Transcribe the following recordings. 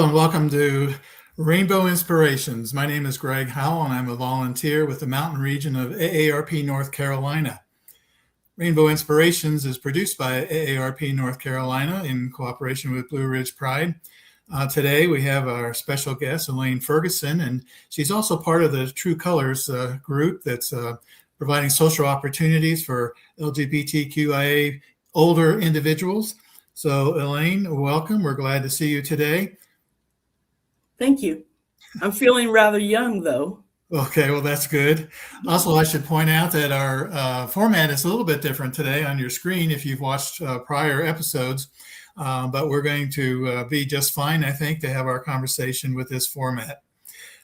and welcome to Rainbow Inspirations. My name is Greg Howell, and I'm a volunteer with the Mountain Region of AARP North Carolina. Rainbow Inspirations is produced by AARP North Carolina in cooperation with Blue Ridge Pride. Today we have our special guest, Elaine Ferguson, and she's also part of the True Colors group that's providing social opportunities for LGBTQIA older individuals. So Elaine, welcome. We're glad to see you today. Thank you. I'm feeling rather young, though. Okay, well, that's good. Also, I should point out that our format is a little bit different today on your screen if you've watched prior episodes, but we're going to be just fine, I think, to have our conversation with this format.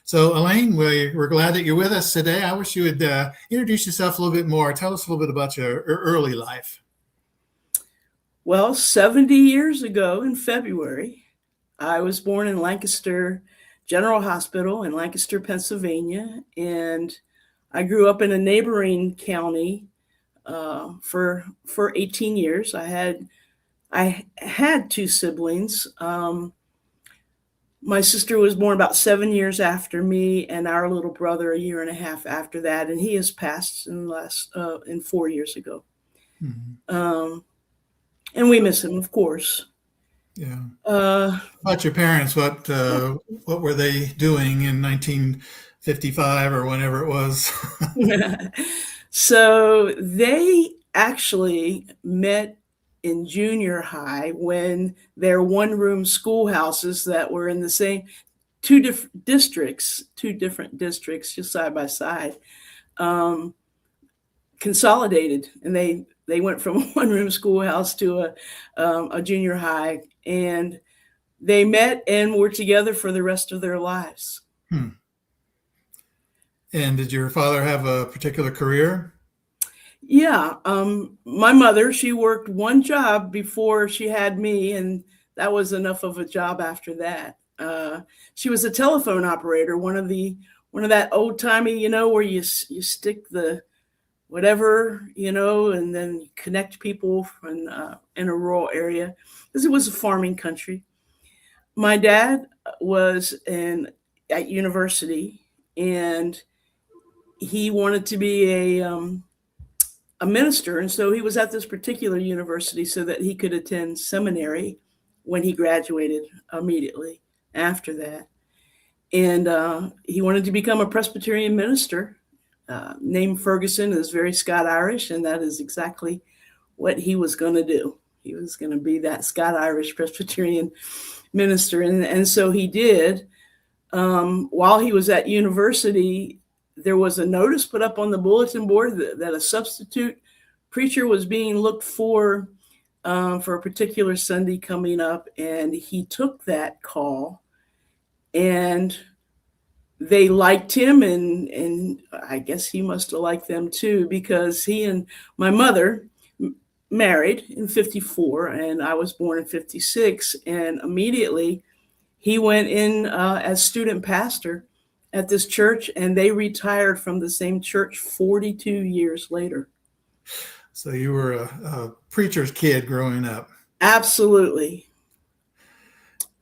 So, Elaine, we're glad that you're with us today. I wish you would introduce yourself a little bit more. Tell us a little bit about your early life. Well, 70 years ago in February, I was born in Lancaster General Hospital in Lancaster, Pennsylvania, and I grew up in a neighboring county for 18 years. I had two siblings. My sister was born about 7 years after me, and our little brother a year and a half after that, and he has passed in 4 years ago. Mm-hmm. And we miss him, of course. Yeah. About your parents, what were they doing in 1955 or whenever it was? So they actually met in junior high when their one-room schoolhouses that were in the same two different districts, just side by side, consolidated, and they went from a one-room schoolhouse to a junior high, and they met and were together for the rest of their lives. And did your father have a particular career? Yeah. My mother, she worked one job before she had me, and that was enough of a job after that. She was a telephone operator, one of that old timey, where you stick the whatever, and then connect people in a rural area, because it was a farming country. My dad was at university, and he wanted to be a minister, and so he was at this particular university so that he could attend seminary when he graduated immediately after that. And he wanted to become a Presbyterian minister. Name Ferguson is very Scot-Irish, and that is exactly what he was going to do. He was going to be that Scot-Irish Presbyterian minister, and so he did. While he was at university, there was a notice put up on the bulletin board that a substitute preacher was being looked for a particular Sunday coming up, and he took that call, and they liked him, and I guess he must have liked them too, because he and my mother married in 54, and I was born in 56, and immediately he went in as student pastor at this church, and they retired from the same church 42 years later. So you were a preacher's kid growing up. Absolutely.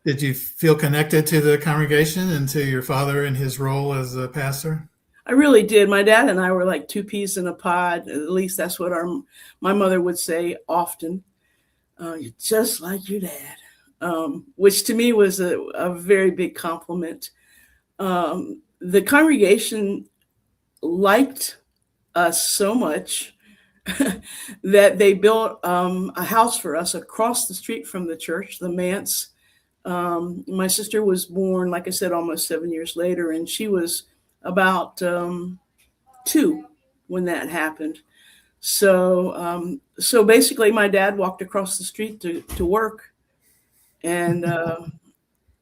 Did you feel connected to the congregation and to your father in his role as a pastor? I really did. My dad and I were like two peas in a pod. At least that's what my mother would say often. You're just like your dad, which to me was a very big compliment. The congregation liked us so much that they built a house for us across the street from the church, the manse. My sister was born, like I said, almost 7 years later, and she was about 2 when that happened. So basically, my dad walked across the street to work, and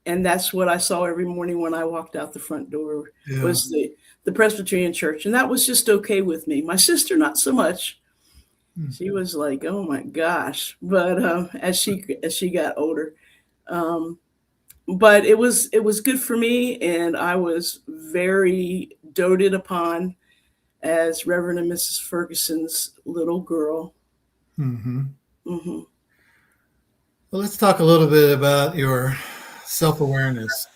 that's what I saw every morning when I walked out the front door. Yeah. Was the Presbyterian church, and that was just okay with me. My sister, not so much. She was like, "Oh my gosh!" But as she got older. But it was good for me, and I was very doted upon as Reverend and Mrs. Ferguson's little girl. Mm-hmm. Mm-hmm. Well, let's talk a little bit about your self-awareness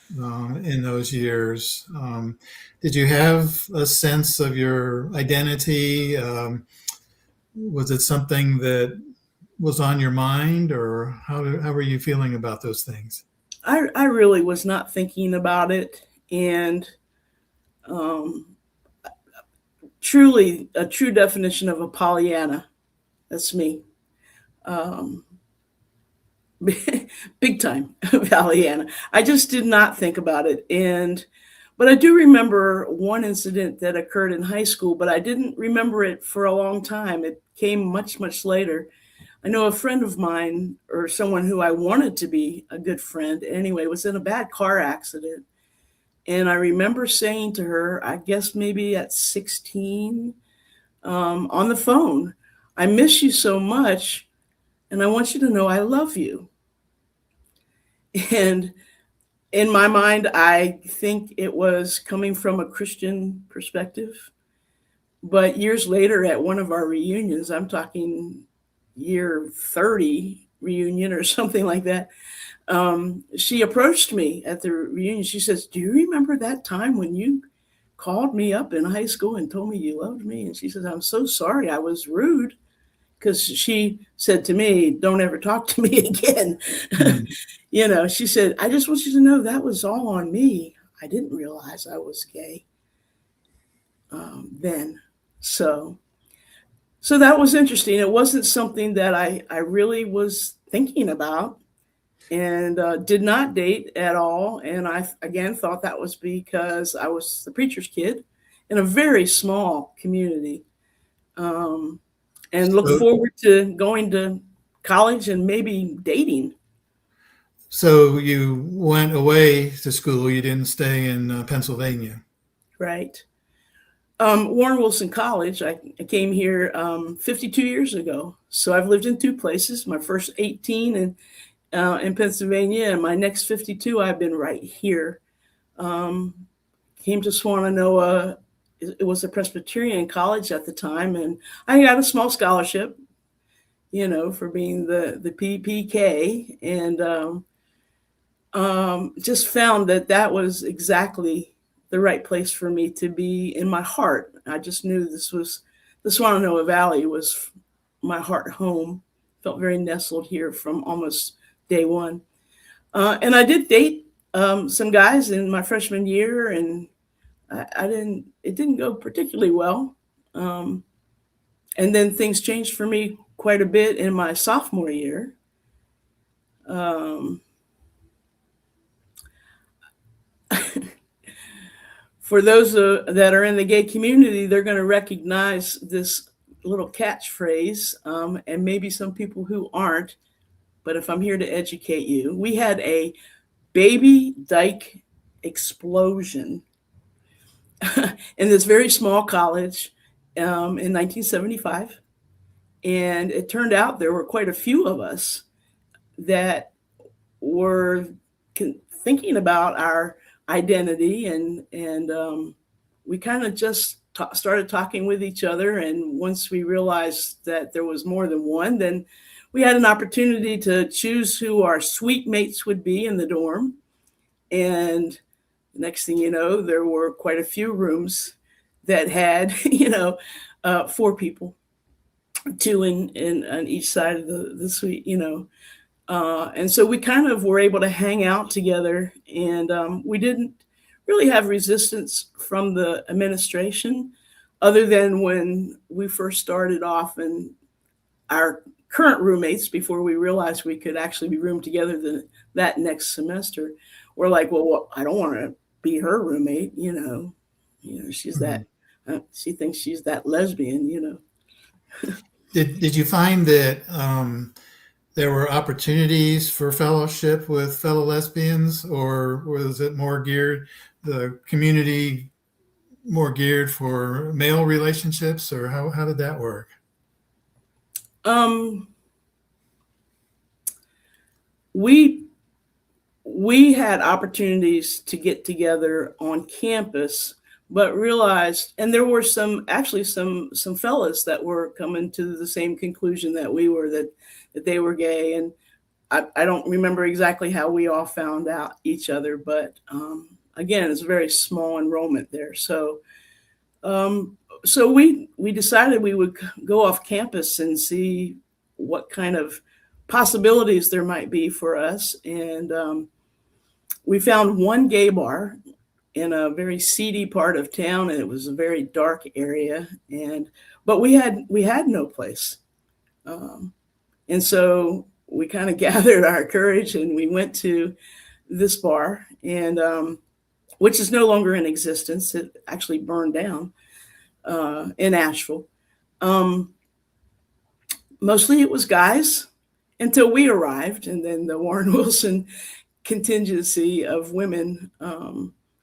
in those years? Did you have a sense of your identity? Was it something that was on your mind, or how were you feeling about those things? I really was not thinking about it, and um, truly a true definition of a Pollyanna. That's me. Um, Big time Pollyanna. I just did not think about it. But I do remember one incident that occurred in high school, but I didn't remember it for a long time. It came much, much later. I know a friend of mine, or someone who I wanted to be a good friend anyway, was in a bad car accident. And I remember saying to her, I guess maybe at 16, on the phone, I miss you so much, and I want you to know I love you. And in my mind, I think it was coming from a Christian perspective. But years later, at one of our reunions, I'm talking year 30 reunion or something like that, she approached me at the reunion. She says, "Do you remember that time when you called me up in high school and told me you loved me?" And she says, "I'm so sorry. I was rude." Because she said to me, "Don't ever talk to me again." Mm. She said, "I just want you to know that was all on me. I didn't realize I was gay then." So, so that was interesting. It wasn't something that I really was thinking about, and did not date at all. And I, again, thought that was because I was the preacher's kid in a very small community. Um, and looked So, forward to going to college and maybe dating. so you went away to school. You didn't stay in Pennsylvania. Right. Warren Wilson College. I came here 52 years ago. So I've lived in two places. My first 18 in Pennsylvania, and my next 52, I've been right here. Um, Came to Swannanoa. It was a Presbyterian college at the time, and I got a small scholarship, for being the PPK, and just found that that was exactly the right place for me to be in my heart. I just knew the Swannanoa Valley was my heart home. Felt very nestled here from almost day one. And I did date some guys in my freshman year, and it didn't go particularly well. Um, and then things changed for me quite a bit in my sophomore year. Um, for those that are in the gay community, they're going to recognize this little catchphrase, and maybe some people who aren't. But if I'm here to educate you, we had a baby dyke explosion in this very small college in 1975. And it turned out there were quite a few of us that were thinking about our identity, and we kind of just started talking with each other. And once we realized that there was more than one, then we had an opportunity to choose who our suite mates would be in the dorm. And next thing you know, there were quite a few rooms that had, four people, two in on each side of the suite. And so we kind of were able to hang out together, and we didn't really have resistance from the administration, other than when we first started off, and our current roommates, before we realized we could actually be roomed together that next semester, were like, "Well, I don't want to be her roommate, she's Mhm. she thinks she's that lesbian." Did you find that there were opportunities for fellowship with fellow lesbians, or was it the community more geared for male relationships, or how did that work? Um, we we had opportunities to get together on campus, but realized, and there were some fellas that were coming to the same conclusion that we were, that they were gay. And I don't remember exactly how we all found out each other, but again, it's a very small enrollment there. Um, so we decided we would go off campus and see what kind of possibilities there might be for us. And we found one gay bar in a very seedy part of town, and it was a very dark area. And but we had no place, and so we kind of gathered our courage and we went to this bar, and which is no longer in existence. It actually burned down in Asheville. Um, Mostly it was guys until we arrived, and then the Warren Wilson contingency of women,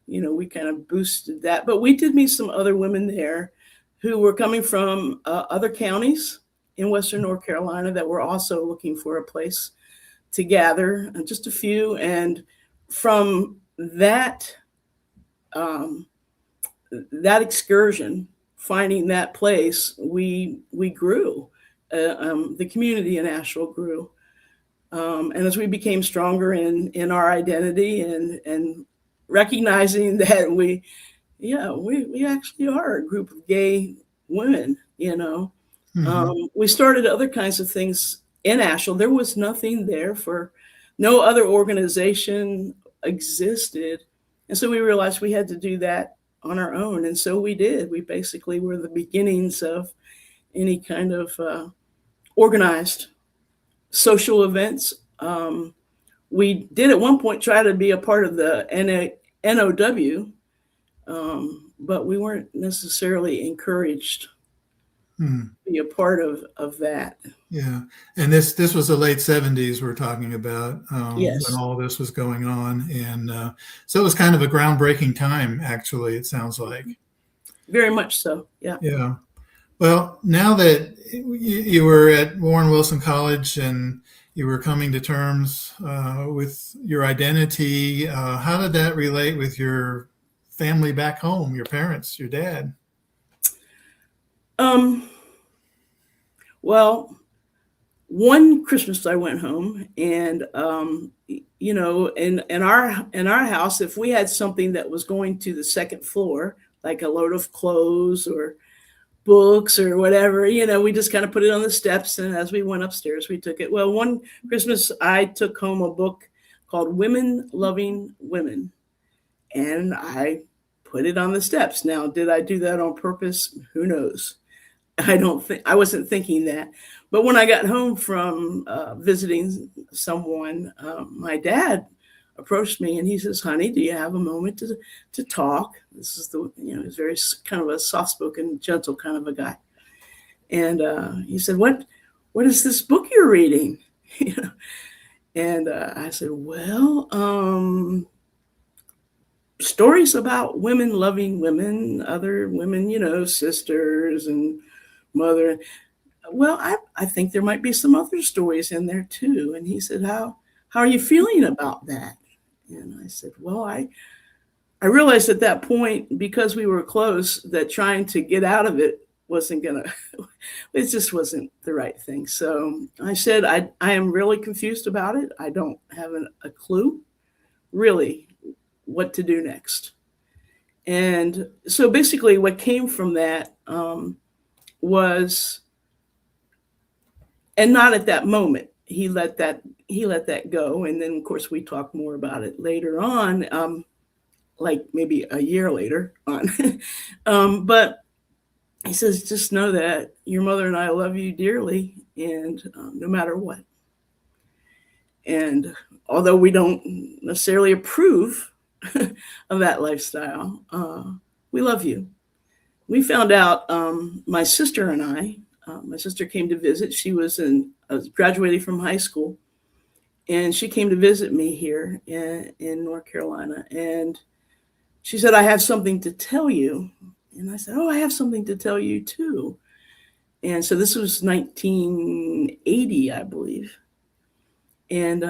we kind of boosted that. But we did meet some other women there who were coming from other counties in Western North Carolina that were also looking for a place to gather, just a few. And from that excursion, finding that place, we grew. The community in Asheville grew. And as we became stronger in our identity and recognizing that we actually are a group of gay women, we started other kinds of things in Asheville. There was nothing there, for no other organization existed. And so we realized we had to do that on our own. And so we did. We basically were the beginnings of any kind of organized social events. We did at one point try to be a part of the NOW, but we weren't necessarily encouraged to be a part of that. Yeah. And this was the late 70s we're talking about, Yes. when all this was going on. And so it was kind of a groundbreaking time, actually, it sounds like. Very much so. Yeah. Yeah. Well, now that you were at Warren Wilson College and you were coming to terms with your identity, how did that relate with your family back home, your parents, your dad? Well, one Christmas I went home, and in our house, if we had something that was going to the second floor, like a load of clothes or books or whatever, we just kind of put it on the steps, and as we went upstairs, we took it. Well, one Christmas I took home a book called Women Loving Women, and I put it on the steps. Now, did I do that on purpose? Who knows? I wasn't thinking that. But when I got home from visiting someone, my dad approached me and he says, "Honey, do you have a moment to talk?" This is he's very kind of a soft-spoken, gentle kind of a guy. And he said, "What is this book you're reading?" And I said, "Well, stories about women loving women, other women, sisters and mother. Well, I think there might be some other stories in there too." And he said, How are you feeling about that?" And I said, "Well, I realized at that point, because we were close, that trying to get out of it wasn't it just wasn't the right thing." So I said, I am really confused about it. I don't have a clue really what to do next. And so basically what came from that was, and not at that moment, he let that go. And then of course we talked more about it later on, like maybe a year later on. But he says, "Just know that your mother and I love you dearly, and no matter what. And although we don't necessarily approve of that lifestyle, we love you." We found out, my sister and I, my sister came to visit. She was graduating from high school, and she came to visit me here in North Carolina. And she said, "I have something to tell you." And I said, "Oh, I have something to tell you too." And so this was 1980, I believe. And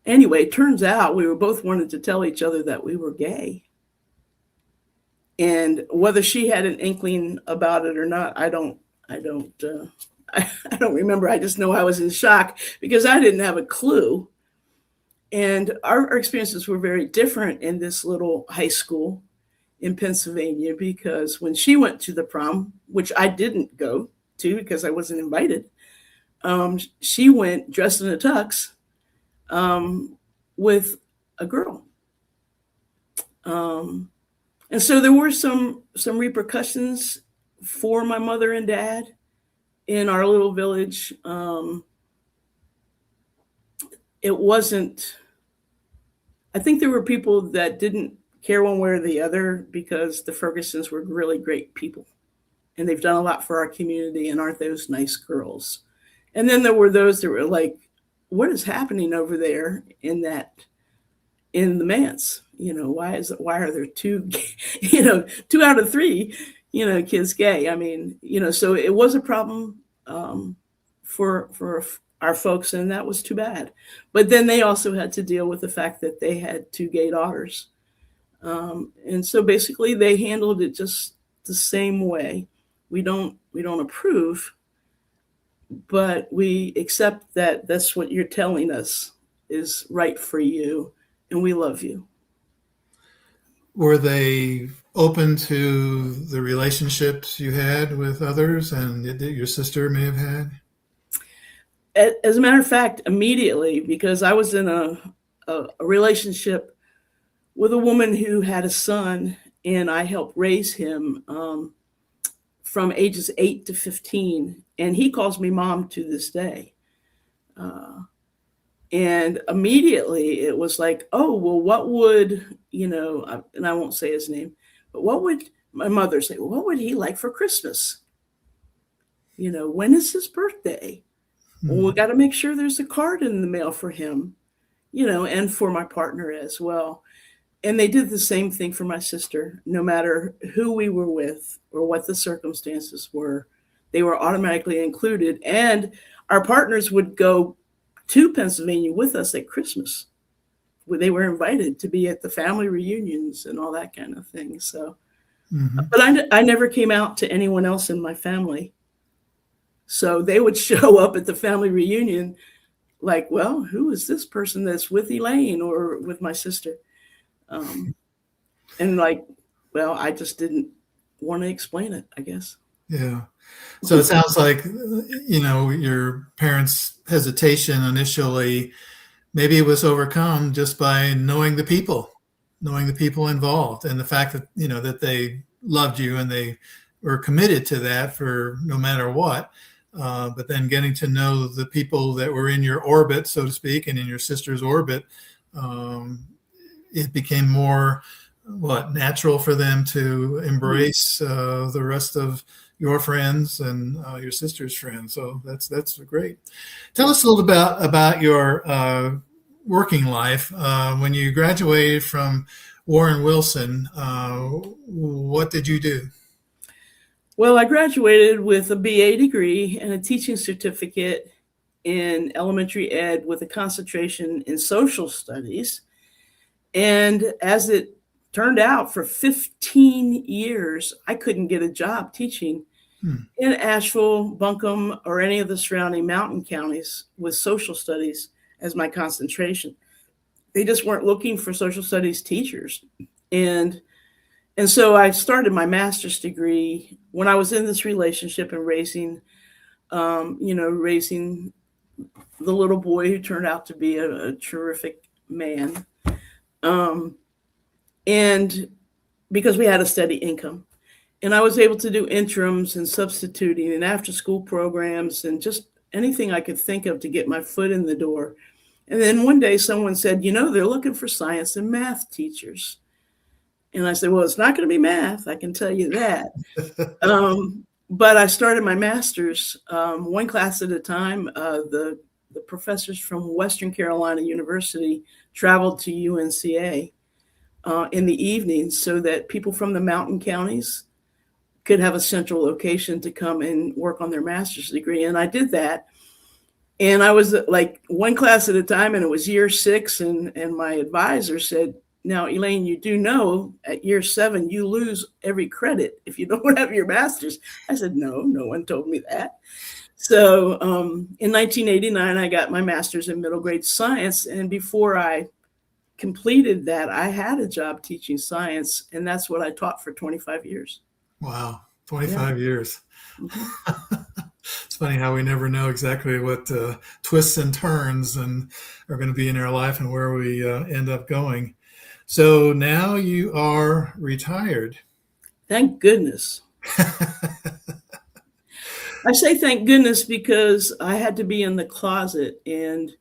anyway, it turns out we were both wanted to tell each other that we were gay. And whether she had an inkling about it or not, I don't I don't remember. I just know I was in shock because I didn't have a clue. And our experiences were very different in this little high school in Pennsylvania because when she went to the prom, which I didn't go to because I wasn't invited, she went dressed in a tux with a girl. And so there were some repercussions for my mother and dad in our little village. It wasn't, I think there were people that didn't care one way or the other because the Fergusons were really great people and they've done a lot for our community and aren't those nice girls. And then there were those that were like, what is happening over there in the manse? Why are there two, 2 out of 3, kids gay? I mean, so it was a problem for our folks, and that was too bad. But then they also had to deal with the fact that they had 2 gay daughters. And so basically they handled it just the same way. We don't approve, but we accept that that's what you're telling us is right for you, and we love you. Were they open to the relationships you had with others and that your sister may have had? As a matter of fact, immediately, because I was in a relationship with a woman who had a son, and I helped raise him from ages 8 to 15, and he calls me mom to this day. And immediately it was like, oh, well, what would, and I won't say his name, but what would my mother say? Well, what would he like for Christmas? When is his birthday? Well, we got to make sure there's a card in the mail for him, and for my partner as well. And they did the same thing for my sister. No matter who we were with or what the circumstances were, they were automatically included. And our partners would go to Pennsylvania with us at Christmas. They were invited to be at the family reunions and all that kind of thing. So, but I never came out to anyone else in my family. So they would show up at the family reunion like, well, who is this person that's with Elaine or with my sister? And like, well, I just didn't want to explain it, I guess. Yeah. So it sounds like, your parents' hesitation initially, maybe it was overcome just by knowing the people involved and the fact that, that they loved you and they were committed to that for no matter what. But then getting to know the people that were in your orbit, so to speak, and in your sister's orbit, it became more natural for them to embrace the rest of your friends and your sister's friends. So that's great. Tell us a little bit about your working life. When you graduated from Warren Wilson, what did you do? Well, I graduated with a BA degree and a teaching certificate in elementary ed with a concentration in social studies. And as it turned out, for 15 years, I couldn't get a job teaching in Asheville, Buncombe, or any of the surrounding mountain counties with social studies as my concentration. They just weren't looking for social studies teachers. And so I started my master's degree when I was in this relationship and raising the little boy who turned out to be a terrific man. And because we had a steady income, and I was able to do interims and substituting and after school programs and just anything I could think of to get my foot in the door. And then one day someone said, they're looking for science and math teachers. And I said, well, it's not going to be math, I can tell you that. But I started my master's one class at a time. The professors from Western Carolina University traveled to UNCA in the evenings so that people from the mountain counties could have a central location to come and work on their master's degree. And I did that. And I was like one class at a time, and it was year 6. And my advisor said, now, Elaine, you do know at year 7, you lose every credit if you don't have your master's. I said, no one told me that. So in 1989, I got my master's in middle grade science. And before I completed that, I had a job teaching science. And that's what I taught for 25 years. Wow, Yeah. 25 years. Mm-hmm. It's funny how we never know exactly what twists and turns and are going to be in our life and where we end up going. So now you are retired. Thank goodness. I say thank goodness because I had to be in the closet and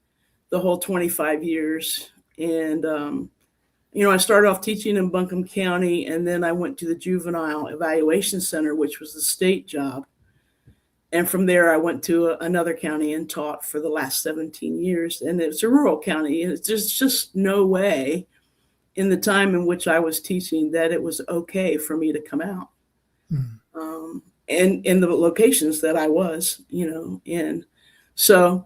the whole 25 years. And, I started off teaching in Buncombe County, and then I went to the Juvenile Evaluation Center, which was the state job. And from there, I went to another county and taught for the last 17 years. And it's a rural county. And there's just no way in the time in which I was teaching that it was okay for me to come out. Mm. And in the locations that I was, in. So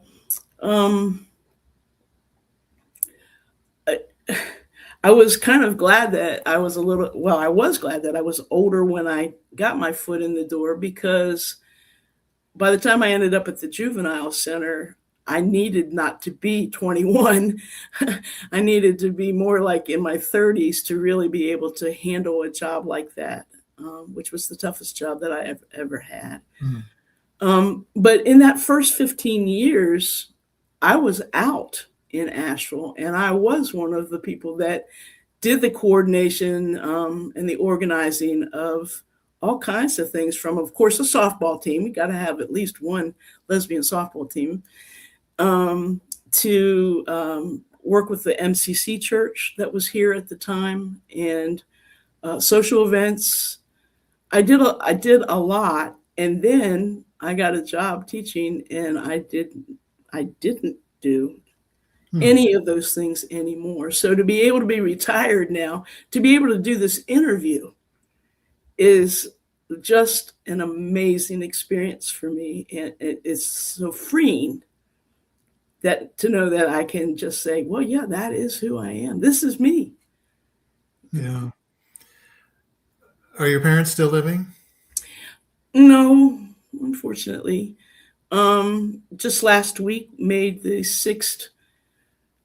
I was kind of glad that I was I was glad that I was older when I got my foot in the door, because by the time I ended up at the juvenile center, I needed not to be 21. I needed to be more like in my 30s to really be able to handle a job like that, which was the toughest job that I ever had. But in that first 15 years, I was out in Asheville, and I was one of the people that did the coordination and the organizing of all kinds of things, from, of course, a softball team. We got to have at least one lesbian softball team, to work with the MCC church that was here at the time, and social events. I did a lot, and then I got a job teaching, and I didn't do any of those things anymore. So to be able to be retired now, to be able to do this interview is just an amazing experience for me. And it's so freeing that to know that I can just say, well, yeah, that is who I am. This is me. Yeah. Are your parents still living? No, unfortunately. Just last week made the 6th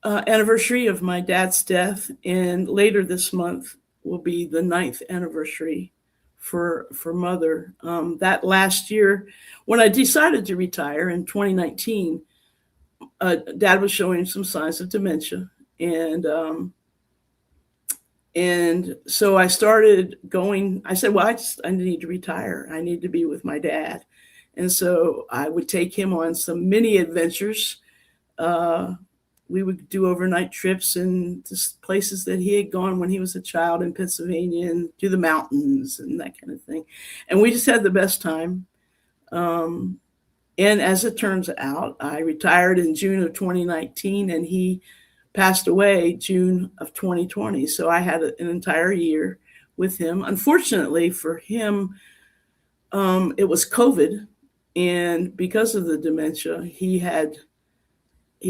anniversary of my dad's death, and later this month will be the 9th anniversary for mother. That last year, when I decided to retire in 2019, dad was showing some signs of dementia, and so I started going. I said, well, I need to retire. I need to be with my dad. And so I would take him on some mini adventures. We would do overnight trips in places that he had gone when he was a child in Pennsylvania, and do the mountains and that kind of thing. And we just had the best time. And as it turns out, I retired in June of 2019, and he passed away June of 2020. So I had an entire year with him. Unfortunately for him, it was COVID. And because of the dementia, he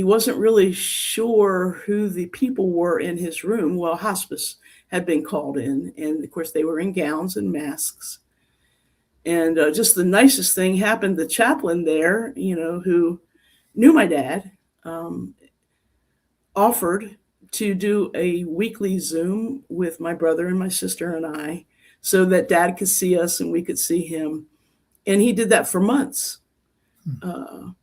wasn't really sure who the people were in his room. Well, hospice had been called in, and of course they were in gowns and masks. And just the nicest thing happened. The chaplain there, who knew my dad, offered to do a weekly Zoom with my brother and my sister and I, so that dad could see us and we could see him. And he did that for months. It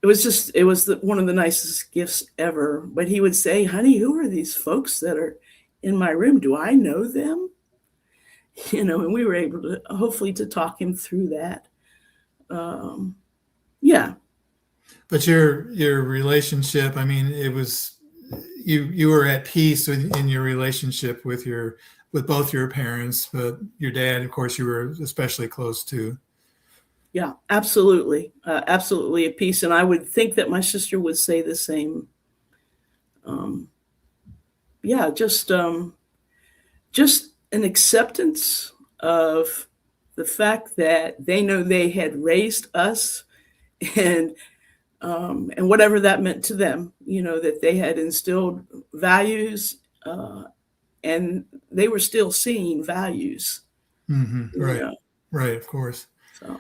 was one of the nicest gifts ever. But he would say, honey, who are these folks that are in my room? Do I know them? And we were able to hopefully to talk him through that. Yeah. But your relationship, I mean, it was you were at peace in your relationship with both your parents, but your dad, of course, you were especially close to. Yeah, absolutely. Absolutely at peace. And I would think that my sister would say the same. Yeah, just an acceptance of the fact that they know they had raised us, and whatever that meant to them, that they had instilled values, and they were still seeing values. Mm-hmm. Right. Right. Of course. So.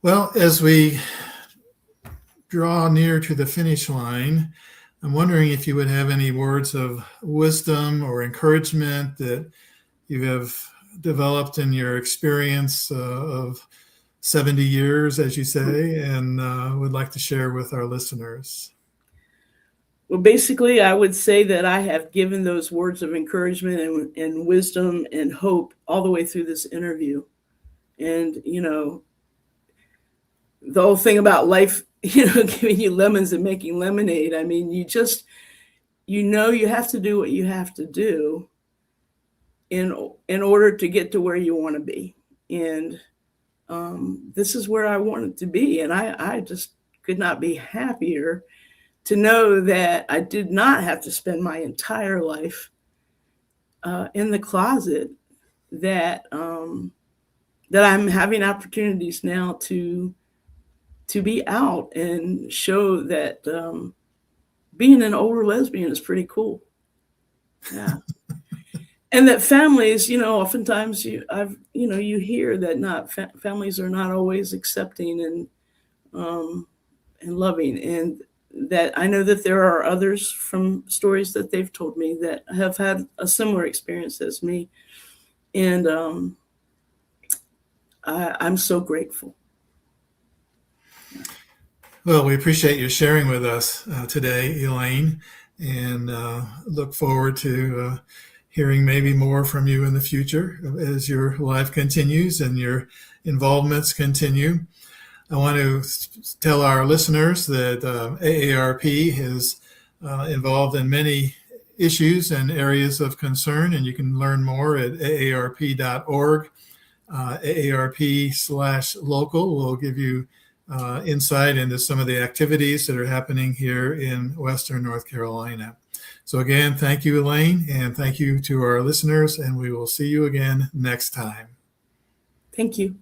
Well, as we draw near to the finish line, I'm wondering if you would have any words of wisdom or encouragement that you have developed in your experience of 70 years, as you say, and would like to share with our listeners. Well, basically, I would say that I have given those words of encouragement and wisdom and hope all the way through this interview. And, the whole thing about life, giving you lemons and making lemonade. I mean, you have to do what you have to do in order to get to where you want to be. And this is where I wanted to be. And I just could not be happier to know that I did not have to spend my entire life in the closet, that I'm having opportunities now to be out and show that being an older lesbian is pretty cool. Yeah. And that families, oftentimes you hear that families are not always accepting and loving, and that I know that there are others from stories that they've told me that have had a similar experience as me, and I'm so grateful. Well, we appreciate you sharing with us today, Elaine, and look forward to hearing maybe more from you in the future as your life continues and your involvements continue. I want to tell our listeners that AARP is involved in many issues and areas of concern, and you can learn more at aarp.org. AARP/local will give you insight into some of the activities that are happening here in Western North Carolina. So again, thank you, Elaine, and thank you to our listeners, and we will see you again next time. Thank you.